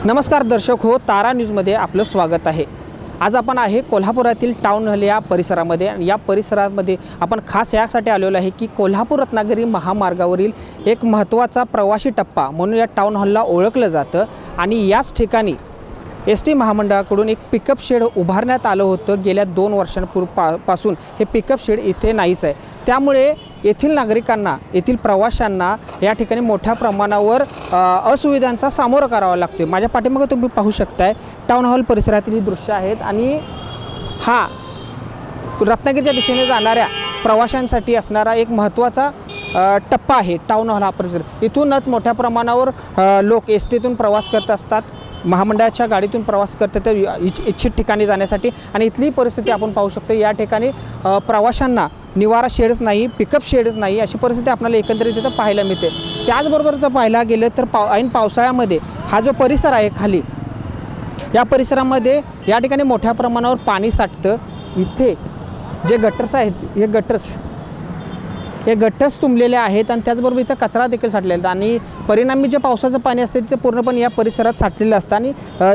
नमस्कार दर्शक हो, तारा न्यूजमध्ये आपलं स्वागत आहे। आज आपण आहे कोल्हापुरातील टाउन हॉल या परिसरामध्ये आणि या परिसरामध्ये आपण खास यासाठी आलेलो आहे की कोल्हापूर रत्नागिरी महामार्गावरील एक महत्त्वाचा प्रवासी टप्पा म्हणून या टाउन हॉलला ओळखलं जातं आणि याच ठिकाणी एसटी महामंडळाकडून एक पिकअप शेड उभारण्यात आलं होतं। गेल्या 2 वर्षांपूर्वीपासून हे पिकअप शेड इथे नाहीच आहे, त्यामुळे येथील नागरिकांना येथील प्रवाशांना या ठिकाणी मोठ्या प्रमाणावर असुविधांचा सामोरा करावा लागतो। माझ्या पाठीमागे तुम्ही पाहू शकताय टाउन हॉल परिसरातील दृश्य आहेत आणि हा रत्नागिरीच्या दिशेने जाणाऱ्या प्रवाशांसाठी असणारा एक महत्त्वाचा टप्पा आहे टाउन हॉल हा परिसर। इथूनच मोठ्या प्रमाणावर लोक एसटीतून प्रवास करत असतात, महामंडळाच्या गाडीतून प्रवास करतात इच्छित ठिकाणी जाण्यासाठी आणि इथली परिस्थिती आपण पाहू शकतो। या ठिकाणी प्रवाशांना निवारा शेडच नाही, पिकअप शेडच नाही, अशी परिस्थिती आपल्याला एकंदरीत इथं पाहायला मिळते। त्याचबरोबर जर पाहायला गेलं तर ऐन पावसाळ्यामध्ये हा जो परिसर आहे खाली, या परिसरामध्ये या ठिकाणी मोठ्या प्रमाणावर पाणी साठतं। इथे जे गटर्स आहेत हे गटर्स तुंबलेले आहेत आणि त्याचबरोबर इथं कचरा देखील साठलेला आहे आणि परिणामी जे पावसाचं पाणी असते ते पूर्णपणे या परिसरात साठलेलं असतं आणि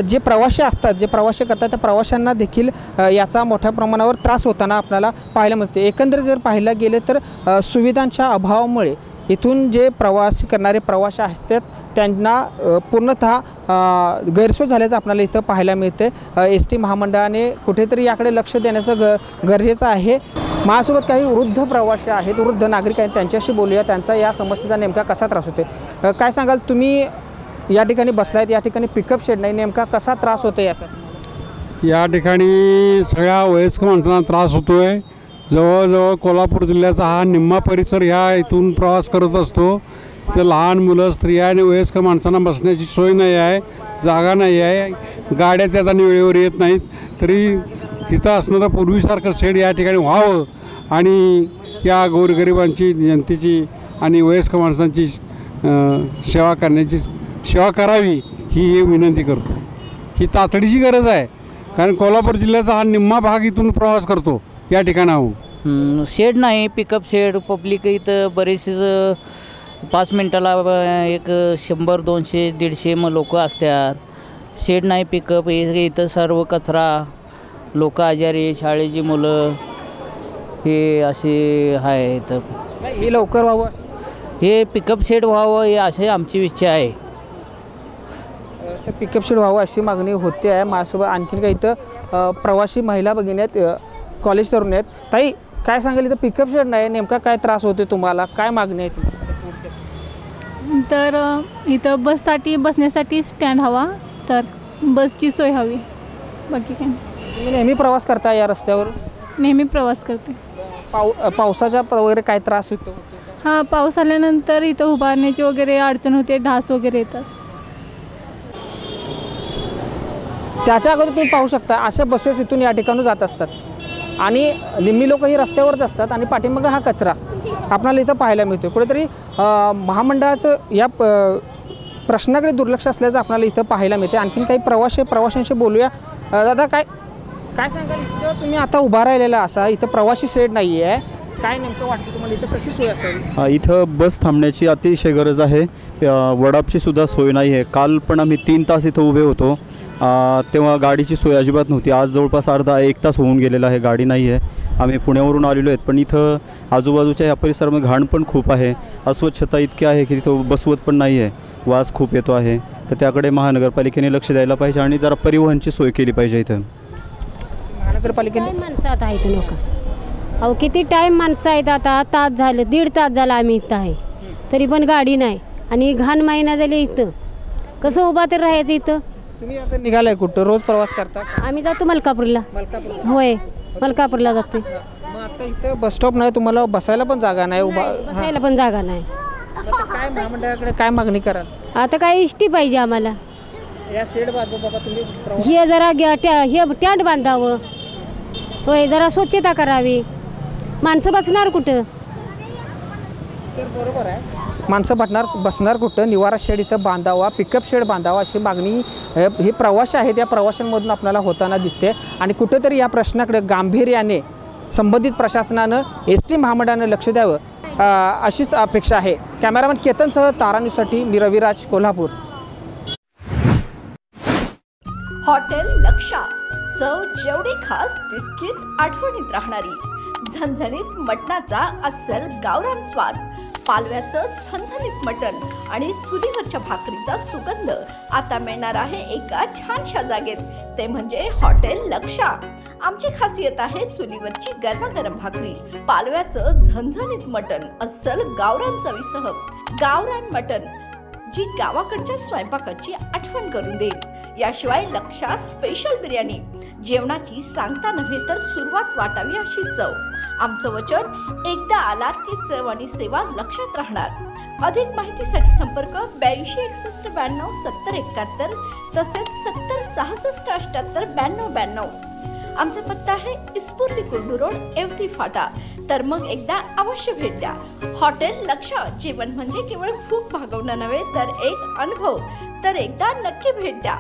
जे प्रवासी असतात, जे प्रवासी करतात त्या प्रवाशांना देखील याचा मोठ्या प्रमाणावर त्रास होताना आपल्याला पाहायला मिळते। एकंदरीत जर पाहायला गेले तर सुविधांच्या अभावामुळे इथून जे प्रवास करणारे प्रवासी असतात त्यांना पूर्णतः गैरसोय झाल्याचं आपल्याला इथं पाहायला मिळते। एस टी महामंडळाने कुठेतरी याकडे लक्ष देण्याचं गरजेचं आहे। माझ्यासोबत काही वृद्ध प्रवासी आहेत, वृद्ध नागरिक आहेत, त्यांच्याशी बोलूया, त्यांचा या समस्येचा नेमका कसा त्रास होते। काय सांगाल, तुम्ही या ठिकाणी बसलायत, या ठिकाणी पिकअप शेड नाही, नेमका कसा त्रास होतो याचा? या ठिकाणी सगळ्या वयस्कर माणसांना त्रास होतो आहे। जवळजवळ कोल्हापूर जिल्ह्याचा हा निम्मा परिसर ह्या इथून प्रवास करत असतो। तर लहान मुलं, स्त्रिया आणि वयस्कर माणसांना बसण्याची सोय नाही आहे, जागा नाही आहे, गाड्या त्यात आणि वेळेवर येत नाहीत। तरी तिथं असणारं पूर्वीसारखं शेड या ठिकाणी व्हावं आणि या गोरगरिबांची, जनतेची आणि वयस्कर माणसांची सेवा करावी ही विनंती करतो। ही तातडीची गरज आहे, कारण कोल्हापूर जिल्ह्याचा हा निम्मा भाग इथून प्रवास करतो या ठिकाणाहून। शेड नाही, पिकअप शेड पब्लिक इथं बरेचसे 5 मिनटाला एक 100, 200, 150 मग लोक असतात। शेड नाही, पिकअप इथं सर्व कचरा, लोक आजारी, शाळेची मुलं, हे असे आहे। तर हे लवकर व्हावं, हे पिकअप शेड व्हावं हे अशी आमची इच्छा आहे। तर पिकअप शेड व्हावं अशी मागणी होते आहे। माझ्यासोबत आणखीन काही इथं प्रवासी महिला भगिनी आहेत, कॉलेज तरुण आहेत। ताई, काय सांगाल, इथं पिकअप शेड नाही, नेमका काय त्रास होते तुम्हाला, काय मागणी आहे तुमची? तर इथं बसण्यासाठी स्टँड हवा, तर बसची सोय हवी, बाकी काय। तुम्ही नेहमी प्रवास करता या रस्त्यावर? नेहमी प्रवास करते। पावसाच्या वगैरे काय त्रास होतो? हां, पाऊस आल्यानंतर इथं उभारण्याची वगैरे अडचण होते, ढास वगैरे येतात। त्याच्या अगोदर तुम्ही पाहू शकता अशा बसेस इथून या ठिकाणून जात असतात आणि निम्मी लोक ही रस्त्यावरच असतात आणि पाठीमागे हा कचरा आपल्याला इथं पाहायला मिळतो। कुठेतरी महामंडळाचं या प्रश्नाकडे दुर्लक्ष असल्याचं आपल्याला इथं पाहायला मिळते। आणखीन काही प्रवाशांशी बोलूया। दादा, काय सांगाल, इथं तुम्ही आता उभा राहिलेला असा, इथं प्रवासी शेड नाही आहे, काय नेमकं वाटतं तुम्हाला, इथं कशी सोय असेल? इथं बस थांबण्याची अतिशय गरज आहे। वडापची सुद्धा सोय नाही आहे। काल पण आम्ही 3 तास इथं उभे होतो, तेव्हा गाडीची सोय अजिबात नव्हती। आज जवळपास अर्धा 1 तास होऊन गेलेला आहे, गाडी नाही आहे। आम्ही पुण्यावरून आलेलो आहेत, पण इथं आजूबाजूच्या या परिसरामध्ये घाण पण खूप आहे, अस्वच्छता इतकी आहे की तिथं बसवत पण नाही आहे, वास खूप येतो आहे। तर त्याकडे महानगरपालिकेने लक्ष द्यायला पाहिजे आणि जरा परिवहनची सोय केली पाहिजे इथं। महानगरपालिकेने माणसं आता आहेत लोक, अहो किती टाईम माणसं आहेत, आता तास झालं, 1.5 तास झाला आम्ही इथं आहे, तरी पण गाडी नाही आणि घाण महिना झाले, इथं कसं उभा तर राहायचं? इथं तुम्ही आता निघालाय कुठं, रोज प्रवास करता? आम्ही जातो मलकापूरला। होय, मलकापूरला जातो। मग आता इथं बस स्टॉप नाही, तुम्हाला बसायला पण जागा नाही, बसायला पण जागा नाही। काय महामंडळाकडे काय मागणी कराल? आता काय इष्टी पाहिजे आम्हाला, या शेड बांधू बाबा तुम्ही, हे जरा हे टँट बांधावं, होय, जरा स्वच्छता करावी, माणसं बसणार कुठं? बरोबर आहे, माणसं बसणार कुठं? निवारा शेड इथं बांधावा, पिकअप शेड बांधावा अशी मागणी हे प्रवासी आहेत या प्रवाशांमधून आपल्याला होताना दिसते आणि कुठेतरी या प्रश्नाकडे गांभीर्याने संबंधित प्रशासनानं एस टी महामंडळानं लक्ष द्यावं अशीच अपेक्षा आहे। कॅमेरामन केतनसह तारा न्यूजसाठी मी रविराज, कोल्हापूर। हॉटेल लक्षा, चव जेवढी खास तितकीच आठवणीत राहणारी. झणझणीत मटणाचा अस्सल गावरान स्वाद, पालव्याचं झणझणीत मटण आणि चुलीवरच्या भाकरीचा सुगंध आता मिळणार आहे एका छानशा जागेत, ते म्हणजे हॉटेल लक्षा. आमची खासियत आहे चुलीवरची गरमागरम भाकरी, पालव्याचं झणझणीत मटण, अस्सल गावरान चवीसह. गावरान मटण जी गावाकडच्या स्वयंपाकाची आठवण करून देईल. याशिवाय लक्षा स्पेशल बिर्याणी, जेवणाची सांगता नव्हे तर सुरुवात वाटावी अशी चव. आमचं वचन, एकदा आलात की चव आणि सेवा लक्षात राहणार. अधिक माहितीसाठी संपर्क 82 61 92 70 71 तसेच 70 66 78 92 92. आमचा पत्ता आहे इस्पुर्ली कुर्डू रोड, एवती फाटा. तर मग एकदा अवश्य भेट द्या. हॉटेल लक्षा. जेवण म्हणजे केवळ भूक भागवणं नव्हे तर एक अनुभव. तर एकदा नक्की भेट द्या.